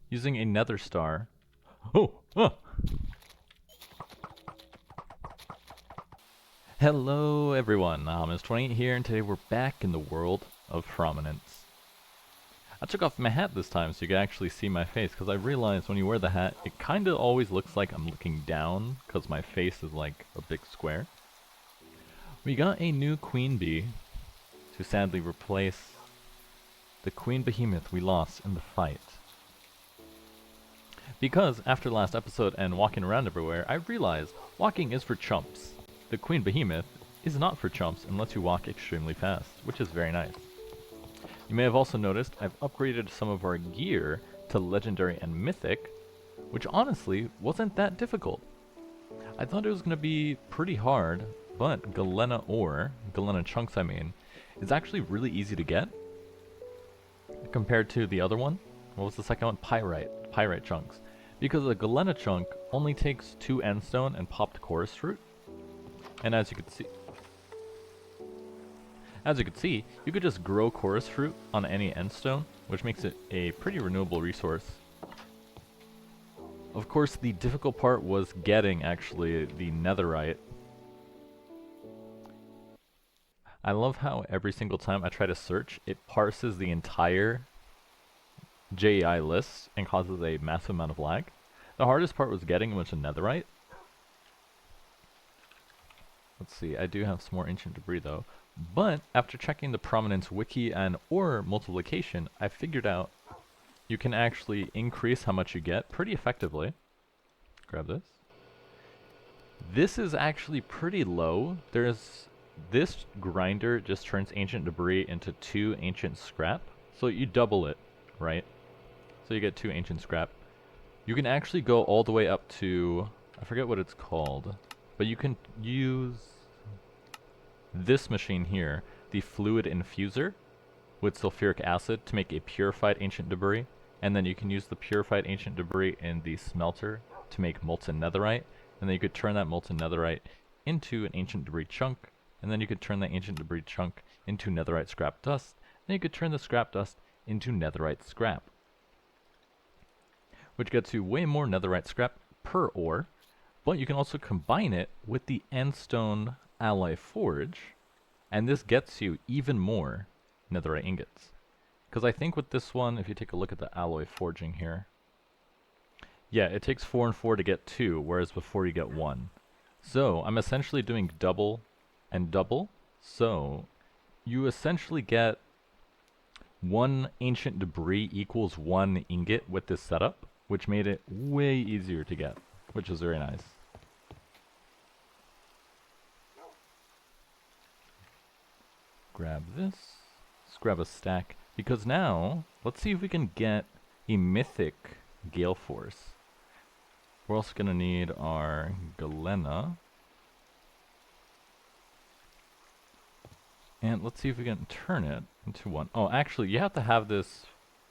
using a nether star. Oh! Oh! Hello everyone, it's 28 here, and today we're back in the world of Prominence. I took off my hat this time so you can actually see my face, because I realized when you wear the hat, it kinda always looks like I'm looking down, because my face is like a big square. We got a new queen bee to sadly replace the queen behemoth we lost in the fight. Because after the last episode and walking around everywhere, I realized walking is for chumps. The queen behemoth is not for chumps unless you walk extremely fast, which is very nice. You may have also noticed I've upgraded some of our gear to legendary and mythic, which honestly wasn't that difficult. I thought it was going to be pretty hard, but Galena ore, Galena chunks I mean, is actually really easy to get compared to the other one. What was the second one? Pyrite chunks. Because the Galena chunk only takes 2 endstone and popped chorus fruit. And as you can see, you could just grow chorus fruit on any endstone, which makes it a pretty renewable resource. Of course, the difficult part was getting actually the netherite. I love how every single time I try to search, it parses the entire JEI list and causes a massive amount of lag. The hardest part was getting a bunch of netherite. Let's see, I do have some more ancient debris though. But after checking the Prominence wiki and ore multiplication, I figured out you can actually increase how much you get pretty effectively. Grab this. This is actually pretty low. This grinder just turns ancient debris into 2 ancient scrap. So you double it, right? So you get 2 ancient scrap. You can actually go all the way up to, I forget what it's called, but you can use this machine here, the fluid infuser, with sulfuric acid to make a purified ancient debris, and then you can use the purified ancient debris in the smelter to make molten netherite, and then you could turn that molten netherite into an ancient debris chunk, and then you could turn that ancient debris chunk into netherite scrap dust, and you could turn the scrap dust into netherite scrap, which gets you way more netherite scrap per ore, but you can also combine it with the endstone alloy forge, and this gets you even more netherite ingots. Because I think with this one, if you take a look at the alloy forging here, yeah, it takes 4 and 4 to get 2, whereas before you get 1. So I'm essentially doing double and double, so you essentially get 1 ancient debris equals 1 ingot with this setup, which made it way easier to get, which is very nice. Grab this, let's grab a stack, because now, let's see if we can get a mythic Gale Force. We're also going to need our Galena. And let's see if we can turn it into 1. Oh, actually, you have to have this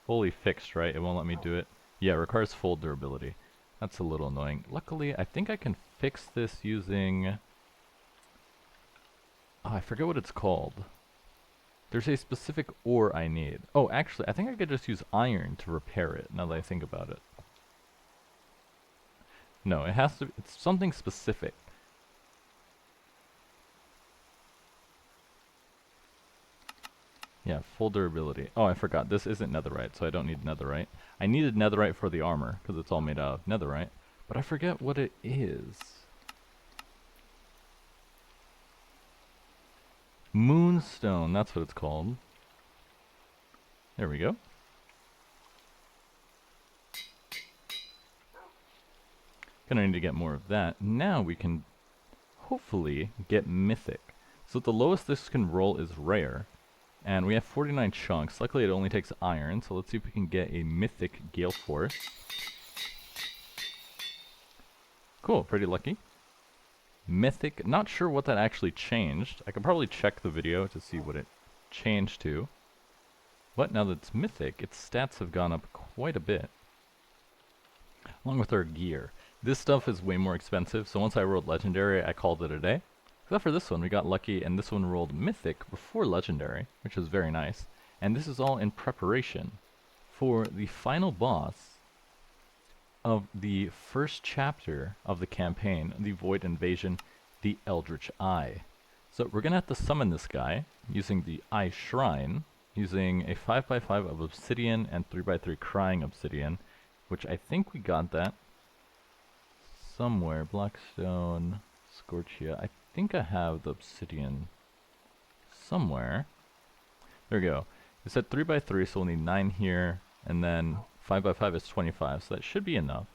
fully fixed, right? It won't let me do it. Yeah, it requires full durability. That's a little annoying. Luckily, I think I can fix this using... Oh, I forget what it's called. There's a specific ore I need. Oh, actually, I think I could just use iron to repair it, now that I think about it. No, it has to... It's something specific. Yeah, full durability. Oh, I forgot. This isn't netherite, so I don't need netherite. I needed netherite for the armor, because it's all made out of netherite. But I forget what it is. Moonstone, that's what it's called. There we go. Gonna need to get more of that. Now we can hopefully get mythic. So the lowest this can roll is rare. And we have 49 chunks. Luckily it only takes iron, so let's see if we can get a mythic Gale Force. Cool, pretty lucky. Mythic, not sure what that actually changed. I could probably check the video to see what it changed to. But now that it's mythic, its stats have gone up quite a bit. Along with our gear. This stuff is way more expensive, so once I rolled legendary, I called it a day. Except for this one, we got lucky, and this one rolled mythic before legendary, which is very nice. And this is all in preparation for the final boss of the first chapter of the campaign, the Void Invasion, the Eldritch Eye. So we're going to have to summon this guy using the Eye Shrine, using a 5x5 of obsidian and 3x3 crying obsidian, which I think we got that somewhere. Blackstone, Scorchia. I think I have the obsidian somewhere. There we go. It said 3x3, so we'll need 9 here, and then 5x5 is 25, so that should be enough.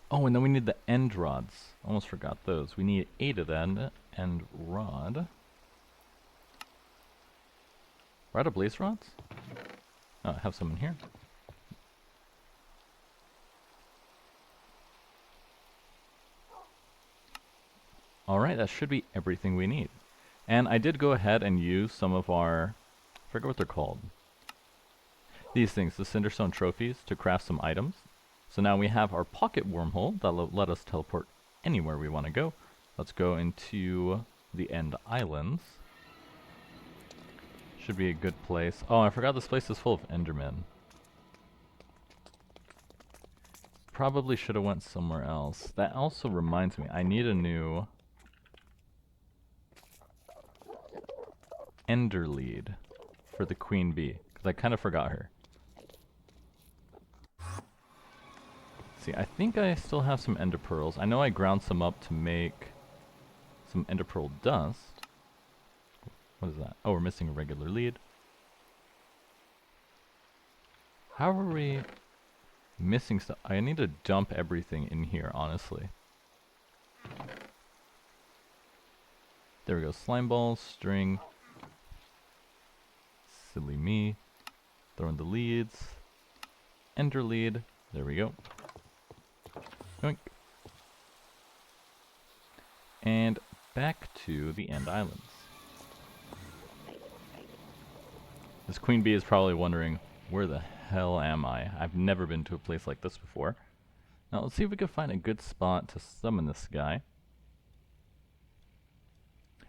Oh, and then we need the end rods. Almost forgot those. We need 8 of them. End rod. We're out of blaze rods? Oh, I have some in here. Alright, that should be everything we need. And I did go ahead and use some of our, I forget what they're called. These things, the Cinderstone trophies, to craft some items. So now we have our pocket wormhole that'll let us teleport anywhere we want to go. Let's go into the End Islands. Should be a good place. Oh, I forgot this place is full of Endermen. Probably should have went somewhere else. That also reminds me, I need a new Ender lead for the Queen Bee, because I kind of forgot her. See, I think I still have some ender pearls. I know I ground some up to make some ender pearl dust. What is that? Oh, we're missing a regular lead. How are we missing stuff? I need to dump everything in here, honestly. There we go. Slime balls, string. Silly me. Throwing the leads. Ender lead. There we go. Yoink. And back to the End Islands. This Queen Bee is probably wondering, where the hell am I? I've never been to a place like this before. Now let's see if we can find a good spot to summon this guy.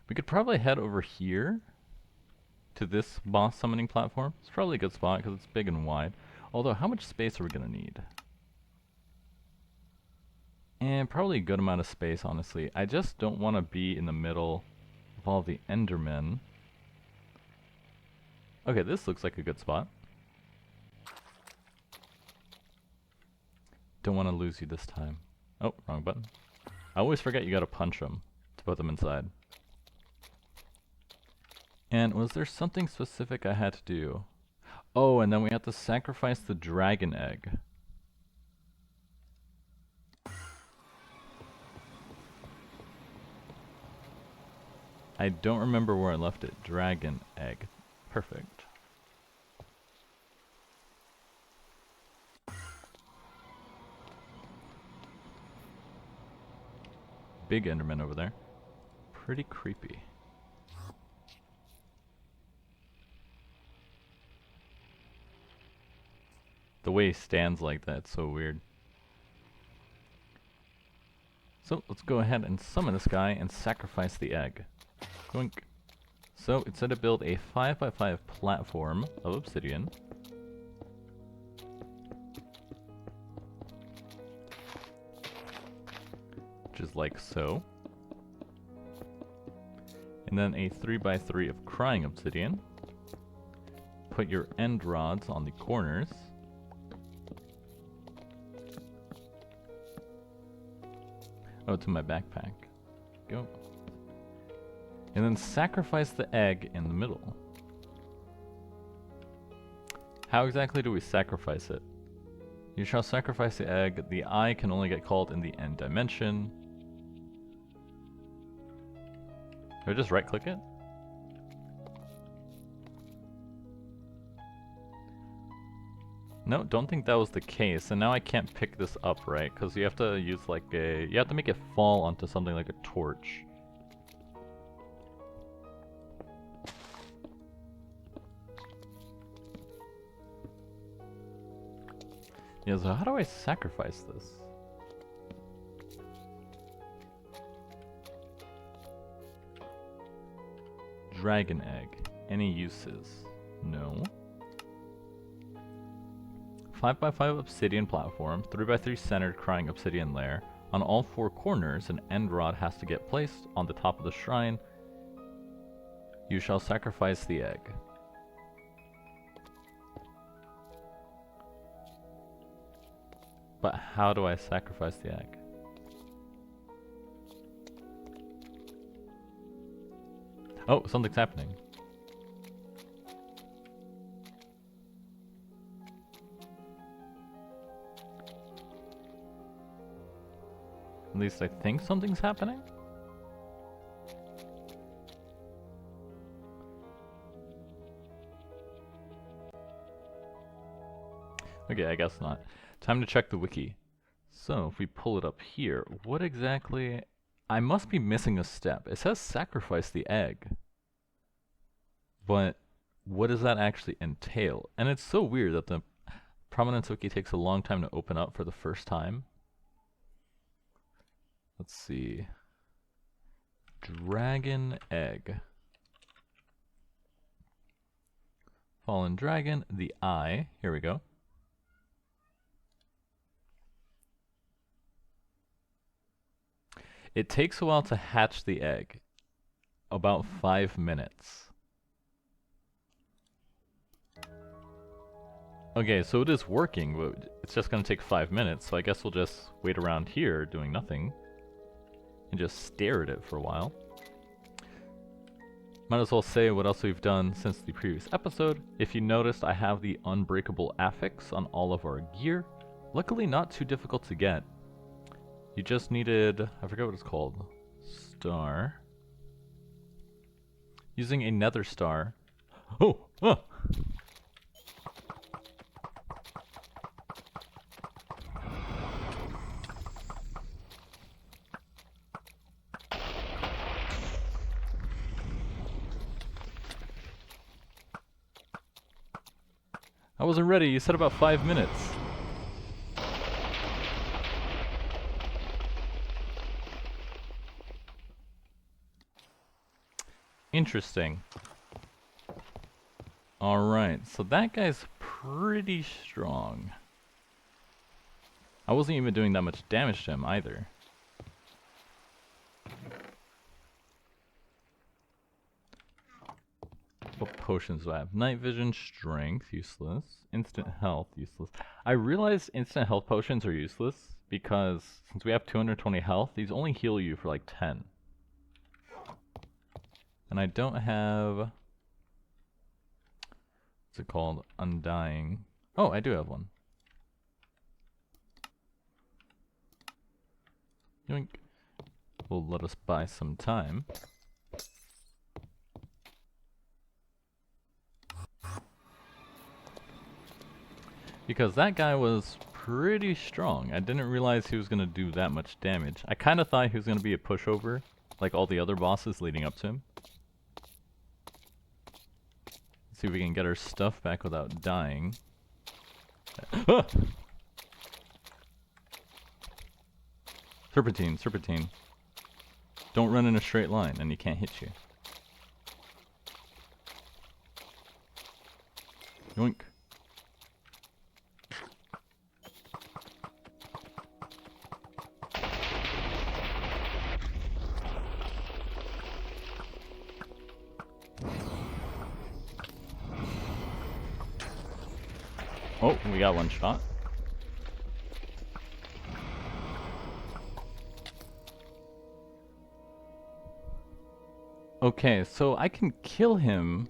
We could probably head over here to this boss summoning platform. It's probably a good spot because it's big and wide. Although, how much space are we going to need? And probably a good amount of space, honestly. I just don't want to be in the middle of all the Endermen. Okay, this looks like a good spot. Don't want to lose you this time. Oh, wrong button. I always forget you gotta punch them to put them inside. And was there something specific I had to do? Oh, and then we have to sacrifice the dragon egg. I don't remember where I left it. Dragon egg. Perfect. Big Enderman over there. Pretty creepy. The way he stands like that, it's so weird. So let's go ahead and summon this guy and sacrifice the egg. Goink. So it said to build a 5x5 platform of obsidian. Which is like so. And then a 3x3 of crying obsidian. Put your end rods on the corners. Oh, to my backpack. Go. And then sacrifice the egg in the middle. How exactly do we sacrifice it? You shall sacrifice the egg. The eye can only get called in the end dimension. Do I just right click it? No, don't think that was the case. And now I can't pick this up, right? Because you have to use like a... You have to make it fall onto something like a torch. Yeah, so how do I sacrifice this? Dragon egg. Any uses? No. 5x5 obsidian platform, 3x3 centered crying obsidian layer. On all 4 corners, an end rod has to get placed on the top of the shrine. You shall sacrifice the egg. But how do I sacrifice the egg? Oh, something's happening. At least I think something's happening. Okay, I guess not. Time to check the wiki. So, if we pull it up here, what exactly... I must be missing a step. It says sacrifice the egg. But what does that actually entail? And it's so weird that the Prominence wiki takes a long time to open up for the first time. Let's see. Dragon egg. Fallen dragon, the eye. Here we go. It takes a while to hatch the egg. About 5 minutes. Okay, so it is working, but it's just gonna take 5 minutes, so I guess we'll just wait around here doing nothing. And just stare at it for a while. Might as well say what else we've done since the previous episode. If you noticed, I have the unbreakable affix on all of our gear. Luckily not too difficult to get. You just needed, I forget what it's called, star. Using a nether star. Oh! Ah! I wasn't ready, you said about 5 minutes. Interesting. Alright, so that guy's pretty strong. I wasn't even doing that much damage to him either. What potions do I have? Night vision, strength, useless. Instant health, useless. I realized instant health potions are useless because since we have 220 health, these only heal you for like 10. And I don't have... what's it called? Undying. Oh, I do have one. Yoink. Will let us buy some time. Because that guy was pretty strong. I didn't realize he was going to do that much damage. I kind of thought he was going to be a pushover, like all the other bosses leading up to him. Let's see if we can get our stuff back without dying. Ah! Serpentine, serpentine. Don't run in a straight line and he can't hit you. Yoink. Oh, we got one shot. Okay, so I can kill him,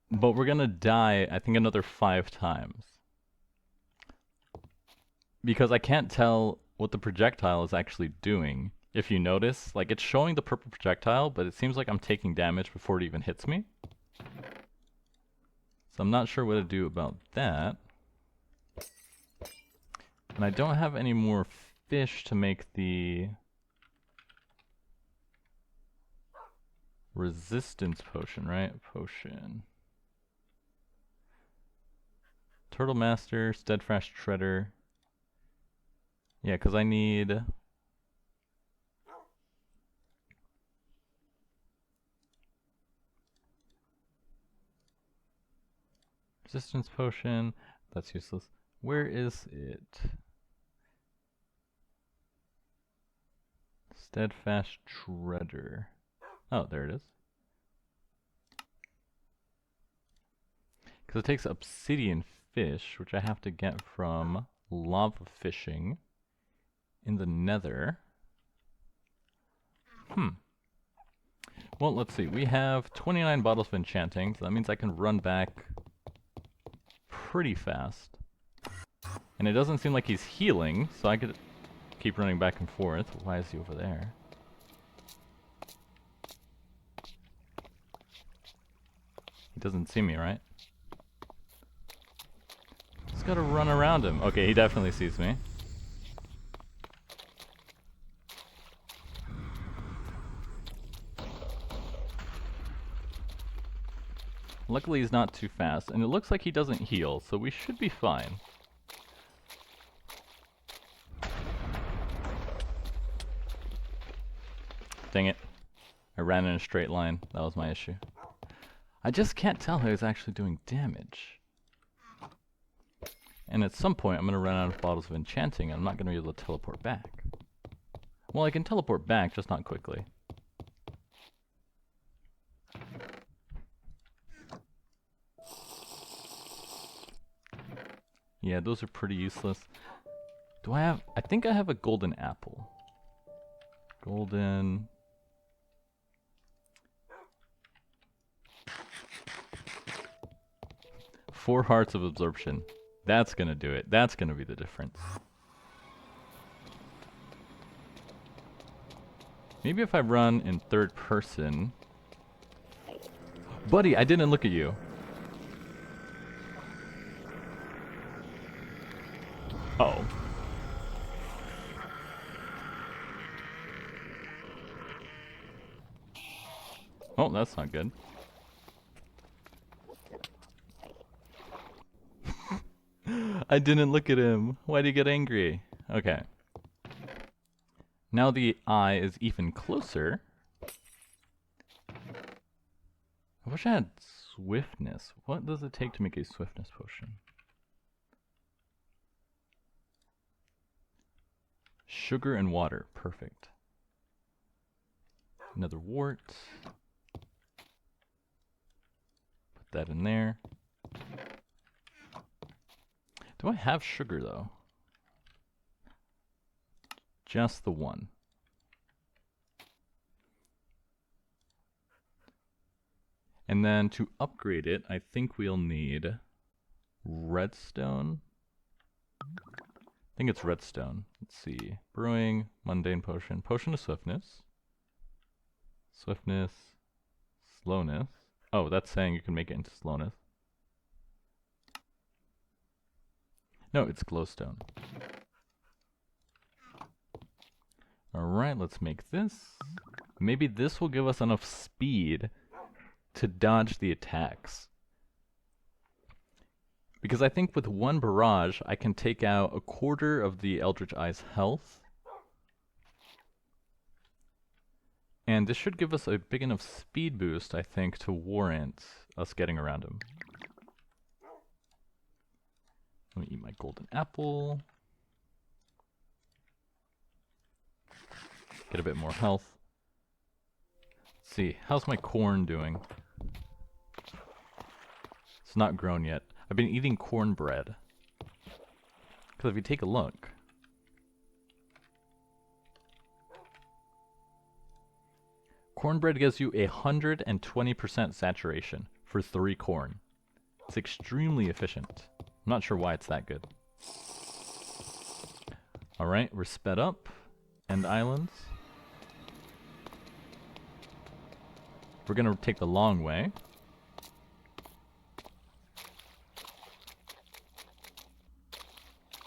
but we're gonna die, I think, another 5 times. Because I can't tell what the projectile is actually doing. If you notice, like, it's showing the purple projectile, but it seems like I'm taking damage before it even hits me. So I'm not sure what to do about that. And I don't have any more fish to make the resistance potion, right? Potion. Turtle Master, Steadfast Shredder. Yeah, because I need... resistance potion. That's useless. Where is it? Steadfast Treader. Oh, there it is. Because it takes obsidian fish, which I have to get from lava fishing in the nether. Well, let's see. We have 29 bottles of enchanting, so that means I can run back pretty fast. And it doesn't seem like he's healing, so I could keep running back and forth. Why is he over there? He doesn't see me, right? Just gotta run around him. Okay, he definitely sees me. Luckily he's not too fast, and it looks like he doesn't heal, so we should be fine. Dang it. I ran in a straight line. That was my issue. I just can't tell how he's actually doing damage. And at some point I'm going to run out of bottles of enchanting, and I'm not going to be able to teleport back. Well, I can teleport back, just not quickly. Yeah, those are pretty useless. Do I have... I think I have a golden apple. Golden... 4 hearts of absorption. That's gonna do it. That's gonna be the difference. Maybe if I run in third person... Buddy, I didn't look at you. Uh-oh. Oh, that's not good. I didn't look at him. Why'd he get angry? Okay. Now the eye is even closer. I wish I had swiftness. What does it take to make a swiftness potion? Sugar and water. Perfect. Another wart. Put that in there. Do I have sugar, though? Just the one. And then to upgrade it, I think we'll need redstone. I think it's redstone. Let's see. Brewing, mundane potion. Potion of swiftness. Swiftness. Slowness. Oh, that's saying you can make it into slowness. No, it's glowstone. Alright, let's make this. Maybe this will give us enough speed to dodge the attacks. Because I think with one barrage, I can take out a quarter of the Eldritch Eye's health. And this should give us a big enough speed boost, I think, to warrant us getting around him. Let me eat my golden apple. Get a bit more health. Let's see, how's my corn doing? It's not grown yet. I've been eating cornbread. Because if you take a look... Cornbread gives you 120% saturation for 3 corn. It's extremely efficient. I'm not sure why it's that good. Alright, we're sped up. End islands. We're gonna take the long way.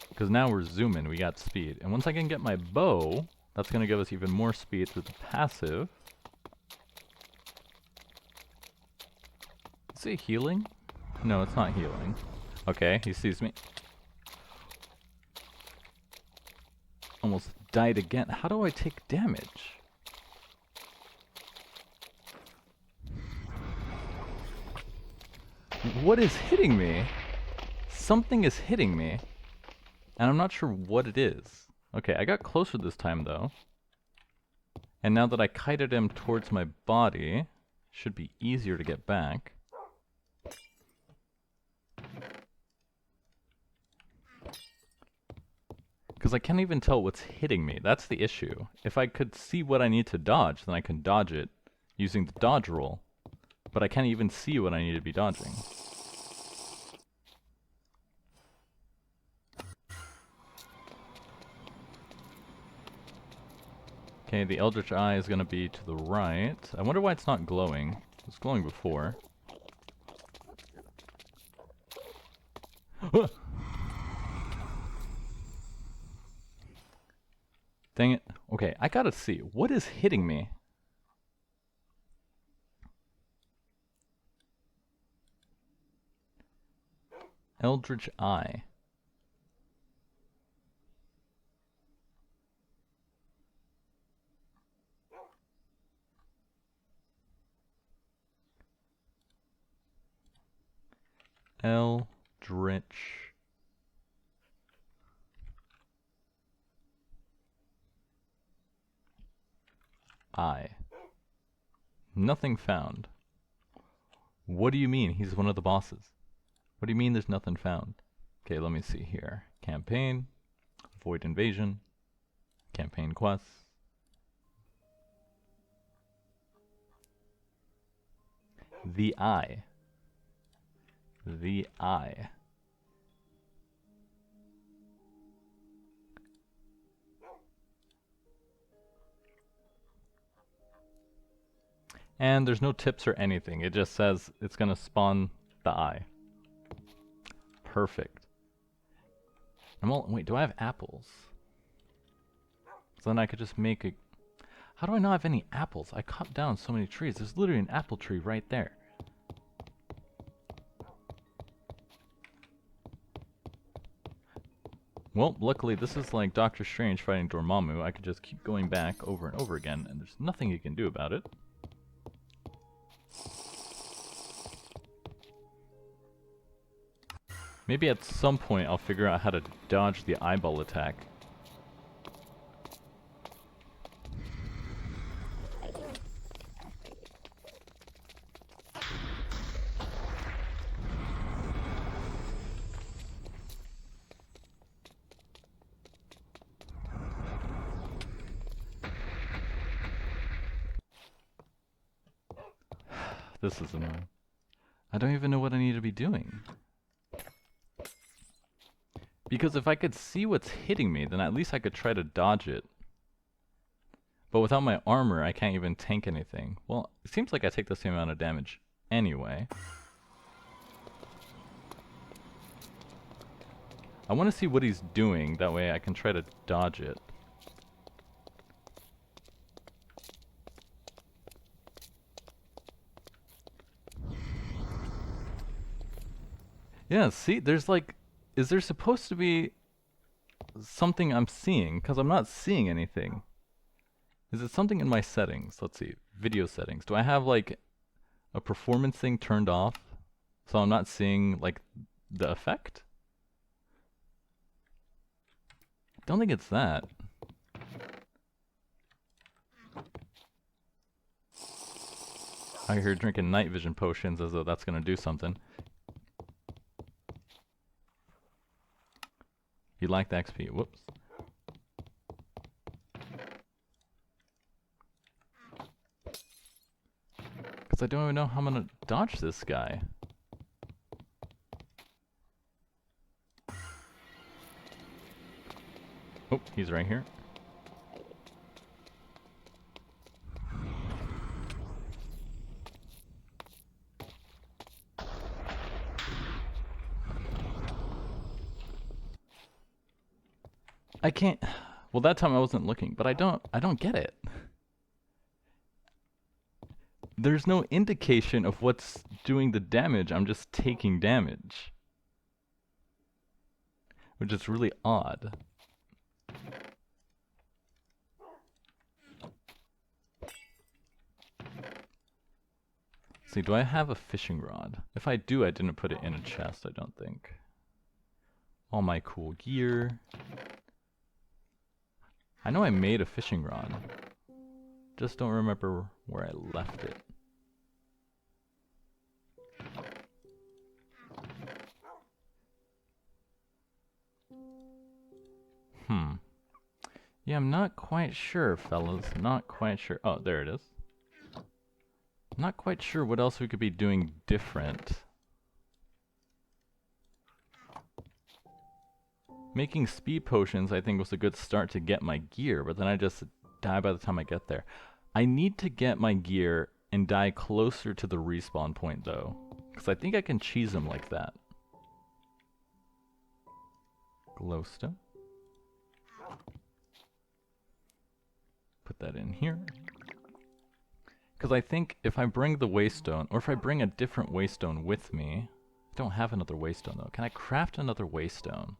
Because now we're zooming, we got speed. And once I can get my bow, that's gonna give us even more speed through the passive. Is it healing? No, it's not healing. Okay, he sees me. Almost died again. How do I take damage? What is hitting me? something is hitting me, and I'm not sure what it is. Okay, I got closer this time though. And now that I kited him towards my body, should be easier to get back. Because I can't even tell what's hitting me. That's the issue. If I could see what I need to dodge, then I can dodge it using the dodge roll. But I can't even see what I need to be dodging. Okay, the Eldritch Eye is going to be to the right. I wonder why it's not glowing. It was glowing before. Dang it. Okay, I gotta see. What is hitting me? Eldritch Eye. Eldritch Eye. Nothing found. What do you mean? He's one of the bosses. What do you mean there's nothing found? Okay, let me see here. Campaign. Void Invasion. Campaign quests. The Eye. The Eye. And there's no tips or anything. It just says it's gonna spawn the eye. Perfect. Wait, do I have apples? So then I could just make a... How do I not have any apples? I cut down so many trees. There's literally an apple tree right there. Well, luckily this is like Doctor Strange fighting Dormammu. I could just keep going back over and over again, and there's nothing you can do about it. Maybe at some point I'll figure out how to dodge the eyeball attack. This is annoying. I don't even know what I need to be doing. Because if I could see what's hitting me, then at least I could try to dodge it. But without my armor, I can't even tank anything. Well, it seems like I take the same amount of damage anyway. I want to see what he's doing, that way I can try to dodge it. Yeah, see, there's like... Is there supposed to be something I'm seeing? Because I'm not seeing anything. Is it something in my settings? Let's see. Video settings. Do I have like a performance thing turned off? So I'm not seeing like the effect? I don't think it's that. I hear drinking night vision potions as though that's going to do something. You like the XP. Whoops. Because I don't even know how I'm going to dodge this guy. Oh, he's right here. I can't... Well, that time I wasn't looking, but I don't get it. There's no indication of what's doing the damage, I'm just taking damage. Which is really odd. See, do I have a fishing rod? If I do, I didn't put it in a chest, I don't think. all my cool gear. I know I made a fishing rod. Just don't remember where I left it. Yeah, I'm not quite sure, fellas. Not quite sure. Oh, there it is. Not quite sure what else we could be doing different. Making speed potions, I think, was a good start to get my gear, but then I just die by the time I get there. I need to get my gear and die closer to the respawn point, though, because I think I can cheese them like that. Glowstone. Put that in here. Because I think if I bring the waystone, or if I bring a different waystone with me... I don't have another waystone, though. Can I craft another waystone?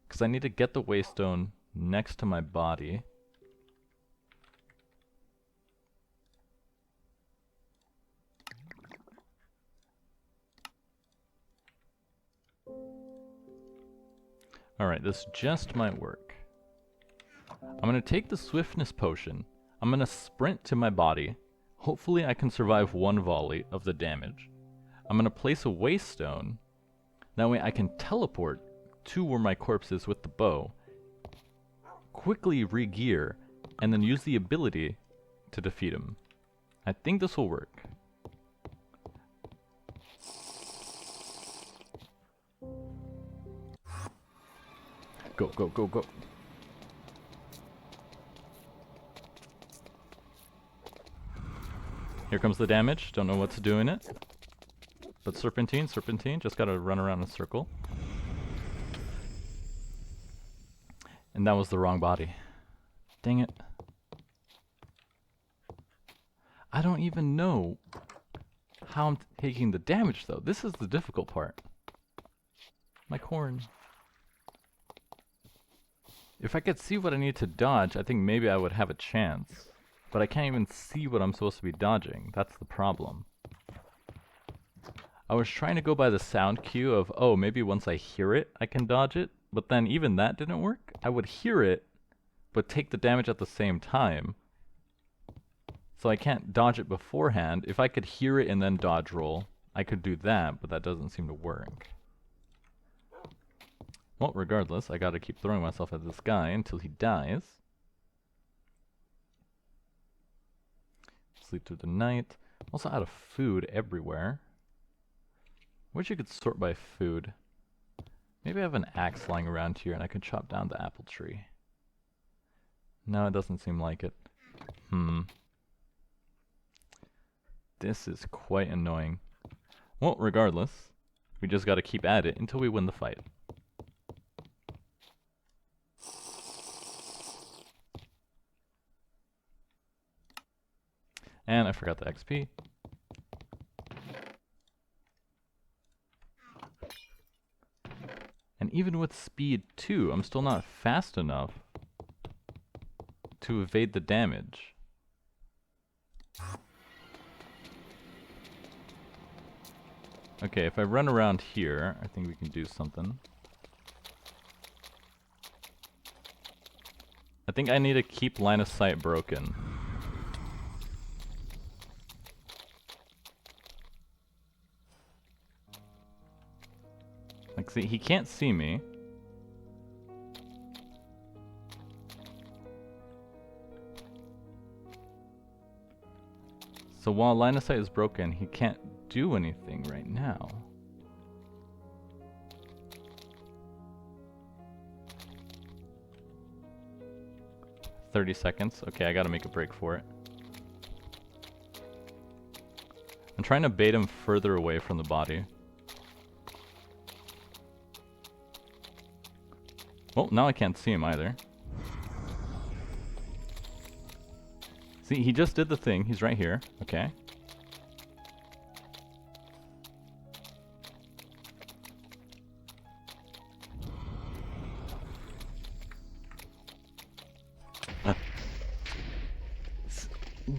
Because I need to get the waystone next to my body. Alright, this just might work. I'm going to take the swiftness potion. I'm going to sprint to my body. Hopefully I can survive one volley of the damage. I'm going to place a waystone. That way I can teleport to where my corpse is with the bow. Quickly re-gear. And then use the ability to defeat him. I think this will work. Go, go, go, go. Here comes the damage. Don't know what's doing it. But serpentine, serpentine. Just gotta run around in a circle. And that was the wrong body. Dang it. I don't even know how I'm taking the damage, though. This is the difficult part. My corn. If I could see what I need to dodge, I think maybe I would have a chance. But I can't even see what I'm supposed to be dodging. That's the problem. I was trying to go by the sound cue of, oh, maybe once I hear it, I can dodge it. But then even that didn't work. I would hear it, but take the damage at the same time. So I can't dodge it beforehand. If I could hear it and then dodge roll, I could do that, but that doesn't seem to work. Well, regardless, I gotta keep throwing myself at this guy until he dies. Sleep through the night. Also out of food everywhere. Wish you could sort by food. Maybe I have an axe lying around here and I could chop down the apple tree. No, it doesn't seem like it. This is quite annoying. Well, regardless, we just gotta keep at it until we win the fight. And I forgot the XP. And even with speed 2, I'm still not fast enough to evade the damage. Okay, if I run around here, I think we can do something. I think I need to keep line of sight broken. Like, see, he can't see me. So while line of sight is broken, he can't do anything right now. "30 seconds. Okay, I gotta make a break for it. I'm trying to bait him further away from the body. Well, now I can't see him either. See, he just did the thing. He's right here. Okay.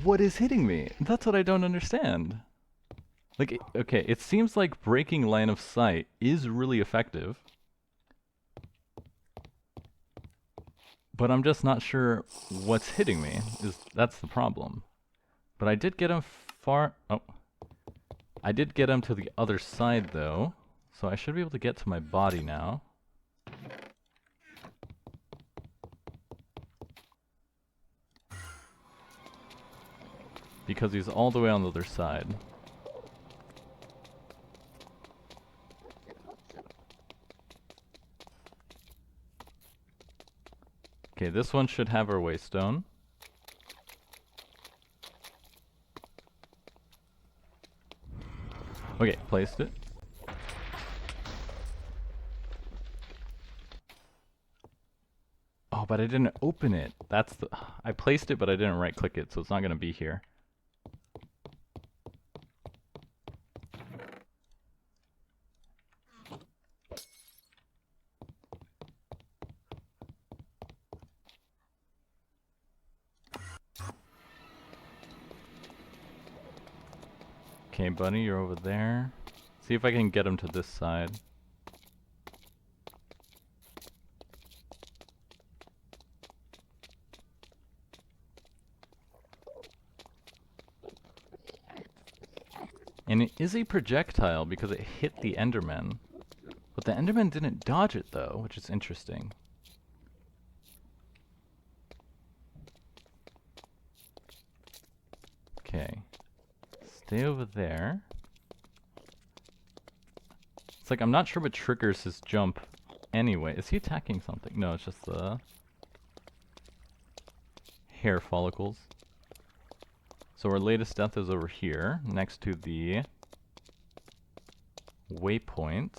What is hitting me? That's what I don't understand. Like, okay, it seems like breaking line of sight is really effective. But I'm just not sure what's hitting me. That's the problem. But I did get him far... Oh. I did get him to the other side, though. So I should be able to get to my body now. Because he's all the way on the other side. Okay, this one should have our waystone. Okay, placed it. Oh, but I didn't open it. That's the... I placed it, but I didn't right-click it, so it's not going to be here. Okay, buddy, you're over there. See if I can get him to this side. And it is a projectile because it hit the Enderman. But the Enderman didn't dodge it though, which is interesting. Okay. Stay over there. It's like I'm not sure what triggers his jump anyway. Is he attacking something? No, it's just the hair follicles. So our latest death is over here, next to the waypoint.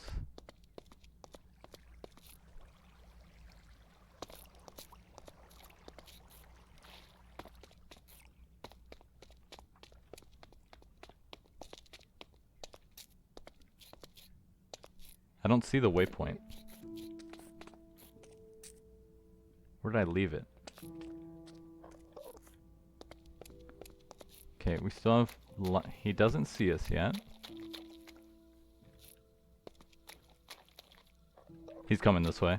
I don't see the waypoint. Where did I leave it? Okay, we still have... he doesn't see us yet. He's coming this way.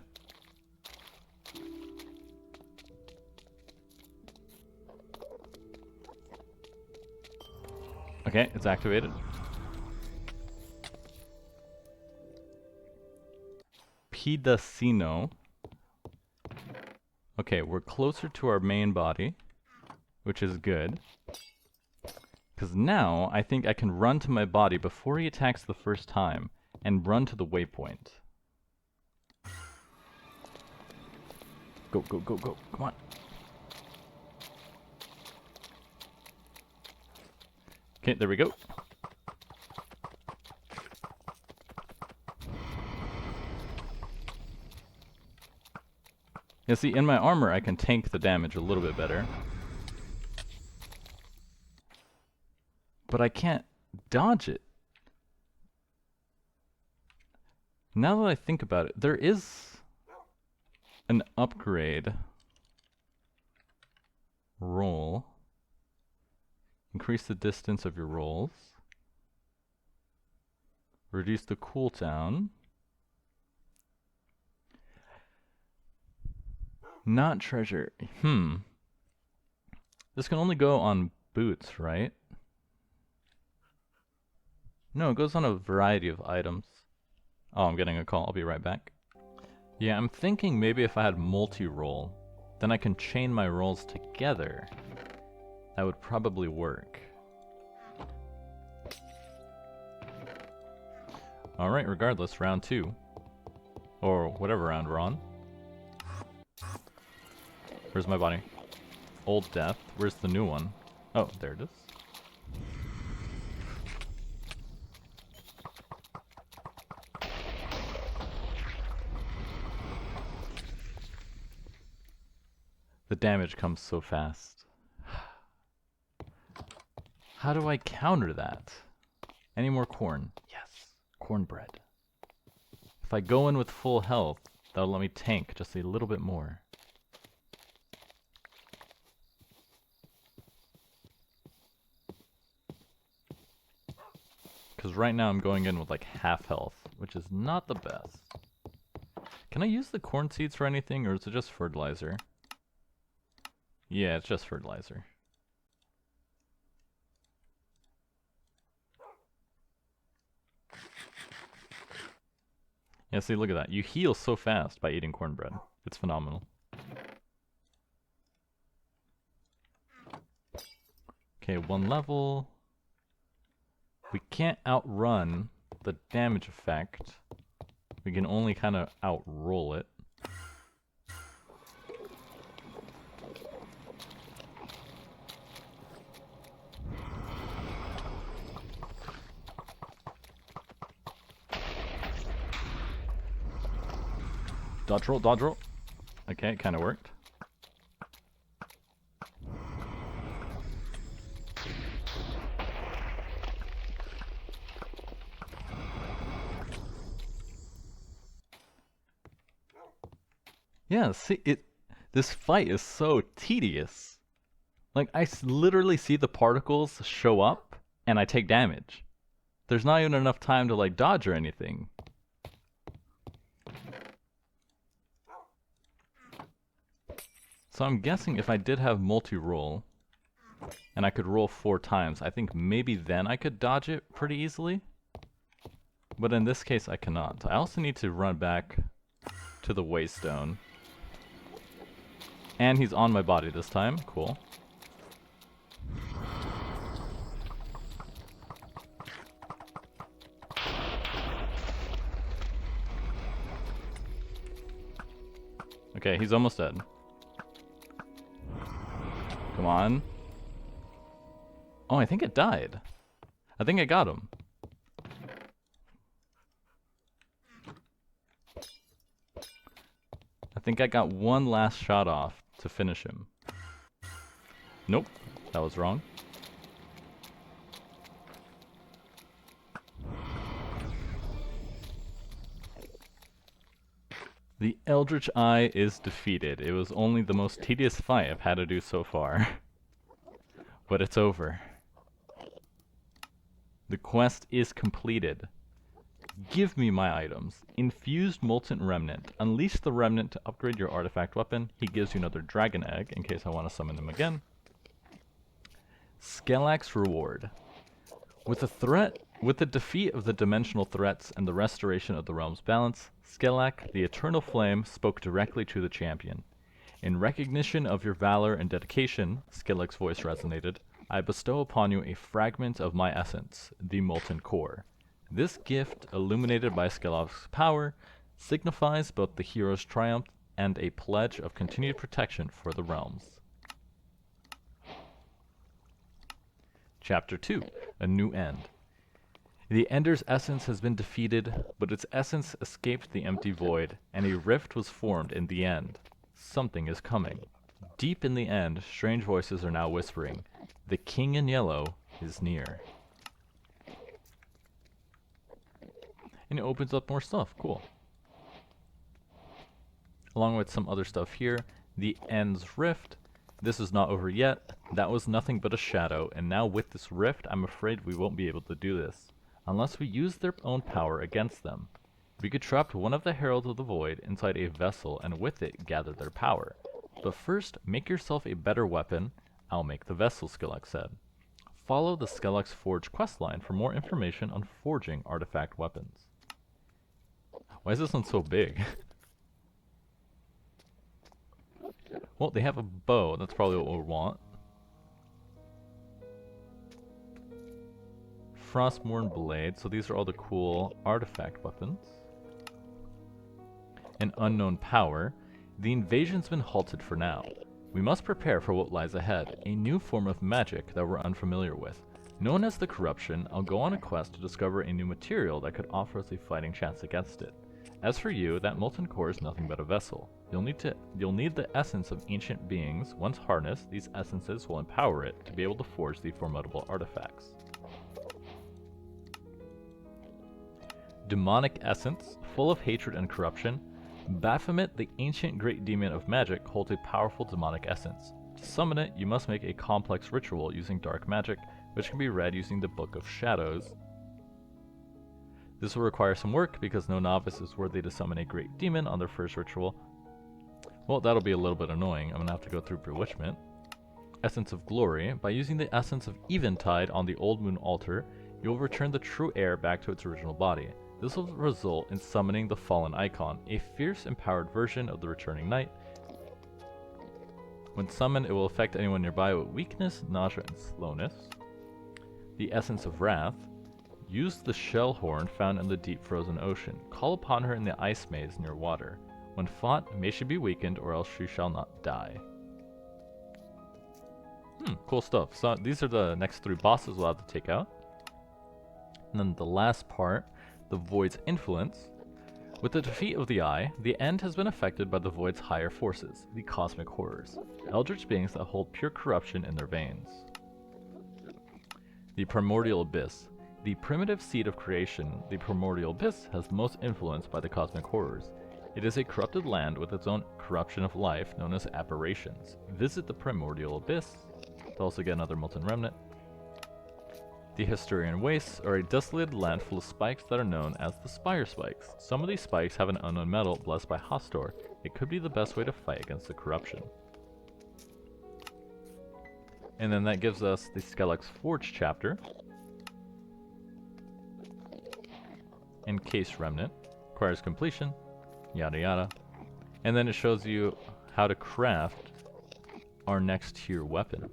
Okay, it's activated. Pedacino. Okay, we're closer to our main body, which is good. Because now, I think I can run to my body before he attacks the first time, and run to the waypoint. Go, go, go, go, come on. Okay, there we go. Yeah, see, in my armor I can tank the damage a little bit better. But I can't dodge it. Now that I think about it, there is an upgrade roll. Increase the distance of your rolls. Reduce the cooldown. Not treasure. This can only go on boots, right? No, it goes on a variety of items. Oh, I'm getting a call. I'll be right back. Yeah, I'm thinking maybe if I had multi-roll, then I can chain my rolls together. That would probably work. Alright, regardless, round 2. Or whatever round we're on. Where's my body? Old Death. Where's the new one? Oh, there it is. The damage comes so fast. How do I counter that? Any more corn? Yes. Cornbread. If I go in with full health, that'll let me tank just a little bit more. because right now I'm going in with like half health, which is not the best. Can I use the corn seeds for anything, or is it just fertilizer? Yeah, it's just fertilizer. Yeah, see, look at that. You heal so fast by eating cornbread. It's phenomenal. Okay, 1 level. We can't outrun the damage effect. We can only kind of outroll it. Dodge roll, dodge roll. Okay, it kind of worked. Yeah, see, this fight is so tedious. Like, I literally see the particles show up, and I take damage. There's not even enough time to, like, dodge or anything. So I'm guessing if I did have multi-roll, and I could roll 4 times, I think maybe then I could dodge it pretty easily. But in this case, I cannot. I also need to run back to the waystone. And he's on my body this time. Cool. Okay, he's almost dead. Come on. Oh, I think it died. I think I got him. I think I got one last shot off to finish him. Nope, that was wrong. The Eldritch Eye is defeated. It was only the most tedious fight I've had to do so far. But it's over. The quest is completed. Give me my items. Infused Molten Remnant. Unleash the Remnant to upgrade your artifact weapon. He gives you another Dragon Egg in case I want to summon him again. Skellax Reward. With the defeat of the dimensional threats and the restoration of the realm's balance, Skellax, the Eternal Flame, spoke directly to the champion. In recognition of your valor and dedication, Skellax's voice resonated, I bestow upon you a fragment of my essence, the Molten Core. This gift, illuminated by Skellax's power, signifies both the hero's triumph and a pledge of continued protection for the realms. Chapter 2, A New End. The Ender's essence has been defeated, but its essence escaped the empty void, and a rift was formed in the end. Something is coming. Deep in the end, strange voices are now whispering, the King in Yellow is near. And it opens up more stuff. Cool. Along with some other stuff here, the End's Rift. This is not over yet. That was nothing but a shadow, and now with this rift, I'm afraid we won't be able to do this, unless we use their own power against them. We could trap one of the Heralds of the Void inside a vessel and with it gather their power. But first, make yourself a better weapon. I'll make the vessel, Skellax said. Follow the Skellax Forge questline for more information on forging artifact weapons. Why is this one so big? Well, they have a bow. That's probably what we'll want. Frostmourne Blade. So these are all the cool artifact weapons. An unknown power. The invasion's been halted for now. We must prepare for what lies ahead. A new form of magic that we're unfamiliar with. Known as the Corruption, I'll go on a quest to discover a new material that could offer us a fighting chance against it. As for you, that molten core is nothing but a vessel. You'll need the essence of ancient beings. Once harnessed, these essences will empower it to be able to forge the formidable artifacts. Demonic Essence, full of hatred and corruption. Baphomet, the ancient great demon of magic, holds a powerful demonic essence. To summon it, you must make a complex ritual using dark magic, which can be read using the Book of Shadows. This will require some work because no novice is worthy to summon a great demon on their first ritual. Well, that'll be a little bit annoying. I'm gonna have to go through Bewitchment. Essence of Glory. By using the Essence of Eventide on the Old Moon altar, you will return the true air back to its original body. This will result in summoning the Fallen Icon, a fierce, empowered version of the returning knight. When summoned, it will affect anyone nearby with weakness, nausea, and slowness. The Essence of Wrath. Use the shell horn found in the deep frozen ocean. Call upon her in the ice maze near water. When fought, may she be weakened, or else she shall not die. Cool stuff. So these are the next 3 bosses we'll have to take out. And then the last part, the Void's Influence. With the defeat of the Eye, the end has been affected by the Void's higher forces, the Cosmic Horrors, eldritch beings that hold pure corruption in their veins. The Primordial Abyss. The primitive seed of creation, the Primordial Abyss, has the most influence by the Cosmic Horrors. It is a corrupted land with its own corruption of life known as aberrations. Visit the Primordial Abyss to also get another Molten Remnant. The Historian Wastes are a desolated land full of spikes that are known as the Spire Spikes. Some of these spikes have an unknown metal blessed by Hostor. It could be the best way to fight against the corruption. And then that gives us the Skellig's Forge chapter. Encased Remnant. Requires completion. Yada yada. And then it shows you how to craft our next tier weapon.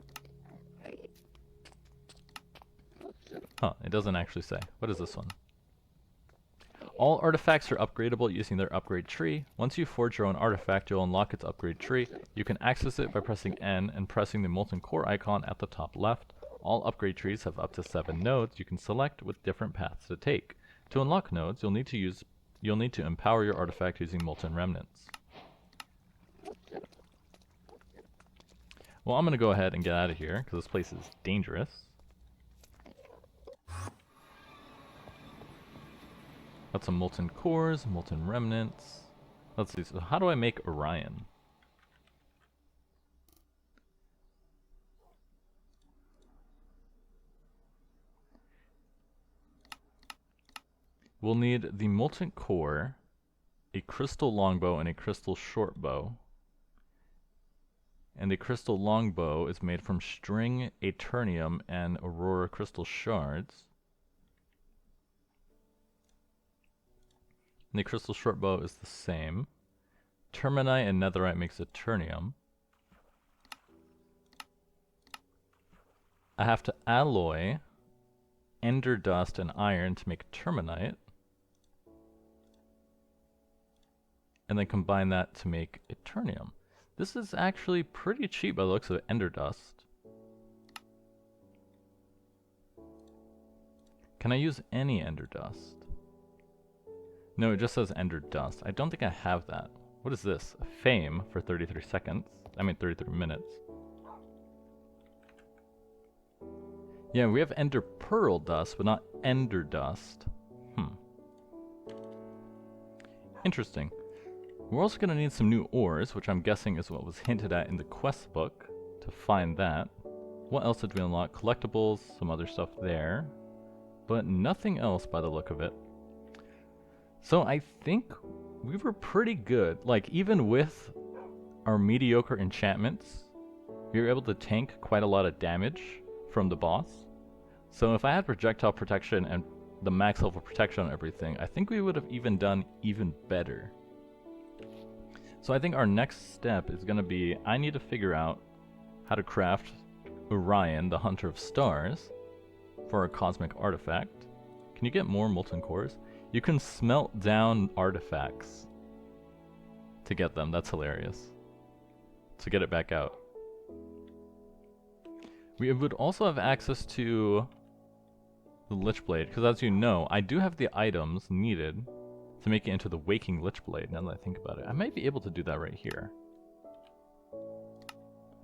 Huh, it doesn't actually say. What is this one? All artifacts are upgradable using their upgrade tree. Once you forge your own artifact, you'll unlock its upgrade tree. You can access it by pressing N and pressing the Molten Core icon at the top left. All upgrade trees have up to 7 nodes you can select with different paths to take. To unlock nodes, you'll need to empower your artifact using Molten Remnants. Well, I'm gonna go ahead and get out of here because this place is dangerous. Got some Molten Cores, Molten Remnants. Let's see, so how do I make Orion? We'll need the Molten Core, a Crystal Longbow, and a Crystal Shortbow. And the Crystal Longbow is made from String, Aeternium, and Aurora Crystal Shards. And the Crystal Shortbow is the same. Terminite and Netherite makes Aeternium. I have to alloy Ender Dust and Iron to make Terminite. And then combine that to make Aeternium. This is actually pretty cheap by the looks of it. Ender Dust. Can I use any Ender Dust? No, it just says Ender Dust. I don't think I have that. What is this? Fame for 33 seconds. I mean 33 minutes. Yeah, we have Ender Pearl Dust, but not Ender Dust. Interesting. We're also going to need some new ores, which I'm guessing is what was hinted at in the quest book, to find that. What else did we unlock? Collectibles, some other stuff there, but nothing else by the look of it. So I think we were pretty good. Like, even with our mediocre enchantments, we were able to tank quite a lot of damage from the boss. So if I had projectile protection and the max level protection on everything, I think we would have even done even better. So I think our next step is going to be, I need to figure out how to craft Orion, the Hunter of Stars, for a cosmic artifact. Can you get more molten cores? You can smelt down artifacts to get them. That's hilarious. To get it back out. We would also have access to the Lich Blade, because as you know, I do have the items needed to make it into the Waking Lich Blade, now that I think about it. I might be able to do that right here.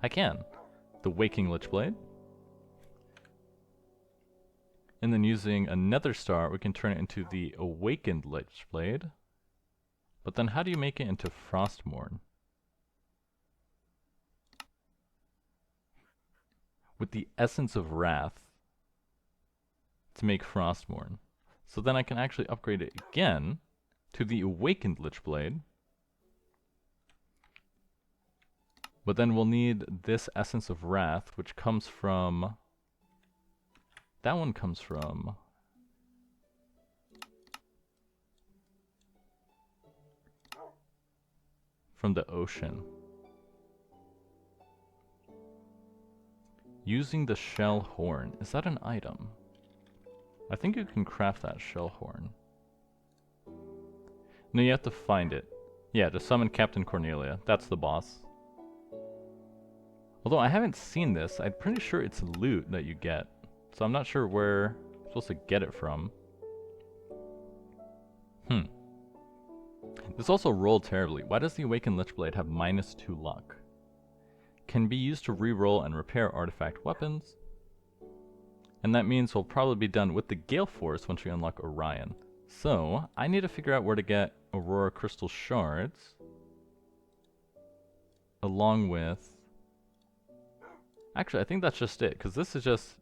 I can. The Waking Lich Blade. And then using a Nether Star, we can turn it into the Awakened Lich Blade. But then how do you make it into Frostmourne? With the Essence of Wrath to make Frostmourne. So then I can actually upgrade it again to the Awakened Lich Blade. But then we'll need this Essence of Wrath, which comes from... That one comes from... From the ocean. Using the shell horn. Is that an item? I think you can craft that shell horn. No, you have to find it. Yeah, to summon Captain Cornelia. That's the boss. Although I haven't seen this, I'm pretty sure it's loot that you get. So I'm not sure where I'm supposed to get it from. This also rolled terribly. Why does the Awakened Lich Blade have -2 luck? Can be used to re-roll and repair artifact weapons. And that means we'll probably be done with the Gale Force once we unlock Orion. So, I need to figure out where to get Aurora Crystal Shards. Along with... Actually, I think that's just it, because this is just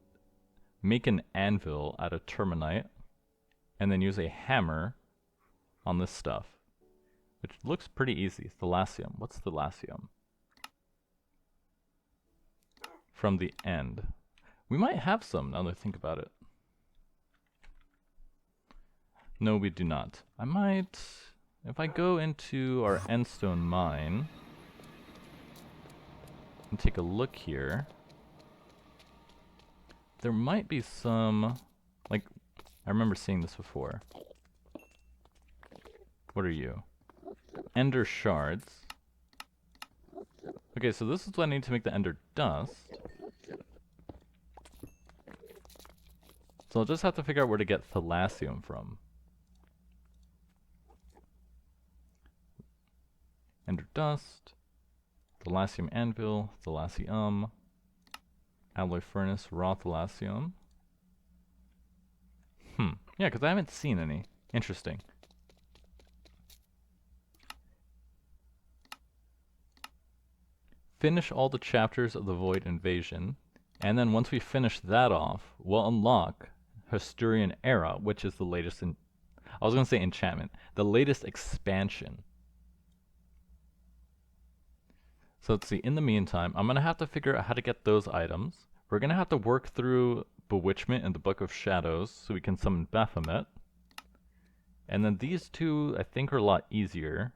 make an anvil out of Terminite, and then use a hammer on this stuff. Which looks pretty easy. Thalassium. What's Thalassium? From the end. We might have some now that I think about it. No, we do not. I might... If I go into our Endstone mine and take a look here, there might be some... Like, I remember seeing this before. What are you? Ender Shards. Okay, so this is what I need to make the Ender Dust. So I'll just have to figure out where to get Thalassium from. Ender Dust, Thalassium Anvil, Thalassium, Alloy Furnace, Raw Thalassium. Yeah, because I haven't seen any. Interesting. Finish all the chapters of the Void Invasion, and then once we finish that off, we'll unlock Hysturian Era, which is the latest I was going to say enchantment. The latest expansion. So let's see, in the meantime, I'm going to have to figure out how to get those items. We're going to have to work through Bewitchment and the Book of Shadows so we can summon Baphomet. And then these two, I think, are a lot easier.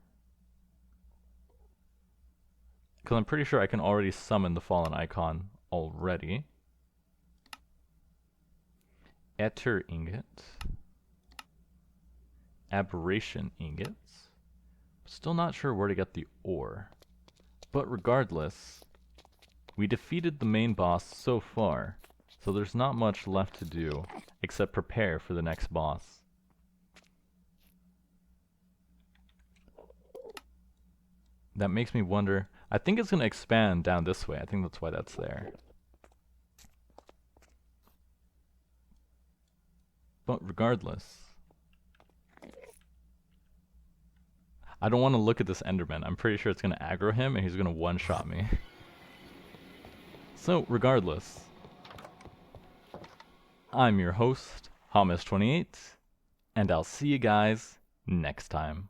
Because I'm pretty sure I can already summon the Fallen Icon already. Ether Ingot. Aberration Ingots. Still not sure where to get the ore. But regardless, we defeated the main boss so far, so there's not much left to do except prepare for the next boss. That makes me wonder, I think it's going to expand down this way. I think that's why that's there. But regardless, I don't want to look at this Enderman. I'm pretty sure it's going to aggro him and he's going to one-shot me. So regardless, I'm your host, Hamas28, and I'll see you guys next time.